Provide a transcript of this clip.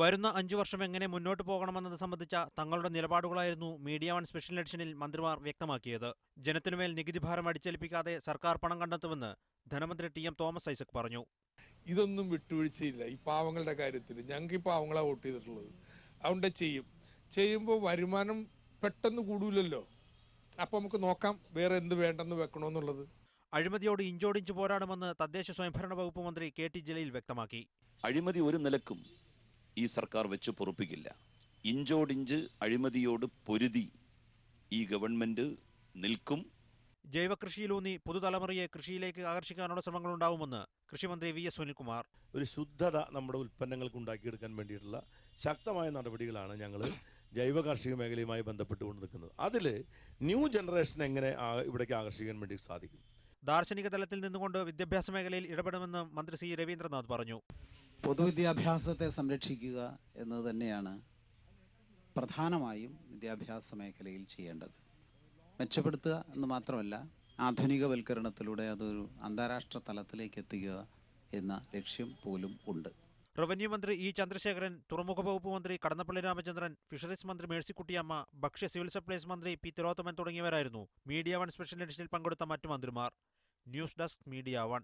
വരുന്ന 5 വർഷം എങ്ങനെ മുന്നോട്ട് പോകണമെന്നത് സംബന്ധിച്ച തങ്ങളുടെ നിലപാടുകളായിരുന്നു മീഡിയ വൺ സ്പെഷ്യൽ എഡിഷനിൽ മന്ത്രിമാർ വ്യക്തമാക്കിയത്. ജനത്തിനുമേൽ നികുതി ഭാരം അടിച്ചേൽപ്പിക്കാതെ സർക്കാർ പണം കണ്ടെത്തുമെന്ന് ധനമന്ത്രി ടി.എം. തോമസ് ഐസക് പറഞ്ഞു. ഇതൊന്നും വിട്ടുവീഴ്ചയില്ല. ഈ പാവങ്ങളുടെ കാര്യത്തിൽ ഞങ്ങൾക്ക് ഈ പാവങ്ങളാണ് വോട്ട് ചെയ്തിട്ടുള്ളത്. അതുകൊണ്ട് ചെയ്യുമ്പോൾ വരുമാനം പെട്ടെന്ന് കൂടൂലല്ലോ. അപ്പം നമുക്ക് നോക്കാം വേറെ എന്ത് വേണ്ടെന്ന് വെക്കണമെന്നുള്ളത്. അഴിമതിയോട് ഇഞ്ചോടിഞ്ച് പോരാടുമെന്ന് തദ്ദേശ സ്വയംഭരണ വകുപ്പ് മന്ത്രി കെ.ടി. ജലീൽ വ്യക്തമാക്കി. അഴിമതി ഒരു നിലക്കും ഈ സർക്കാർ വെച്ച് പൊറുപ്പിക്കില്ല. ഇഞ്ചോടിഞ്ച് അഴിമതിയോട് പൊരുതി ഈ ഗവൺമെന്റ് നിൽക്കും. ജൈവകൃഷിയിലൂന്നി പുതുതലമുറയെ കൃഷിയിലേക്ക് ആകർഷിക്കാനുള്ള ശ്രമങ്ങളുണ്ടാവുമെന്ന് കൃഷിമന്ത്രി വി.എസ്. സുനിൽകുമാർ. ഒരു ശുദ്ധത നമ്മുടെ ഉൽപ്പന്നങ്ങൾക്ക് ഉണ്ടാക്കിയെടുക്കാൻ വേണ്ടിയിട്ടുള്ള ശക്തമായ നടപടികളാണ് ഞങ്ങൾ ജൈവ കാർഷിക മേഖലയുമായി ബന്ധപ്പെട്ടുകൊണ്ട് നിൽക്കുന്നത്. അതിൽ ന്യൂ ജനറേഷൻ എങ്ങനെ ഇവിടേക്ക് ആകർഷിക്കാൻ വേണ്ടി സാധിക്കും. ദാർശനിക തലത്തിൽ നിന്നുകൊണ്ട് വിദ്യാഭ്യാസ മേഖലയിൽ ഇടപെടുമെന്ന് മന്ത്രി സി രവീന്ദ്രനാഥ് പറഞ്ഞു. പൊതുവിദ്യാഭ്യാസത്തെ സംരക്ഷിക്കുക എന്നത് തന്നെയാണ് പ്രധാനമായും വിദ്യാഭ്യാസ മേഖലയിൽ ചെയ്യേണ്ടത്. മെച്ചപ്പെടുത്തുക എന്ന് മാത്രമല്ല, ആധുനികവൽക്കരണത്തിലൂടെ അതൊരു അന്താരാഷ്ട്ര തലത്തിലേക്ക് എത്തിക്കുക എന്ന ലക്ഷ്യം പോലും ഉണ്ട്. റവന്യൂ മന്ത്രി ഇ. ചന്ദ്രശേഖരൻ, തുറമുഖ വകുപ്പ് മന്ത്രി കടന്നപ്പള്ളി രാമചന്ദ്രൻ, ഫിഷറീസ് മന്ത്രി മേഴ്സിക്കുട്ടിയമ്മ, ഭക്ഷ്യ സിവിൽ സപ്ലൈസ് മന്ത്രി പി. തിലോത്തമൻ തുടങ്ങിയവരായിരുന്നു മീഡിയ വൺ സ്പെഷ്യൽ എഡിഷനിൽ പങ്കെടുത്ത മറ്റു മന്ത്രിമാർ. News desk media one.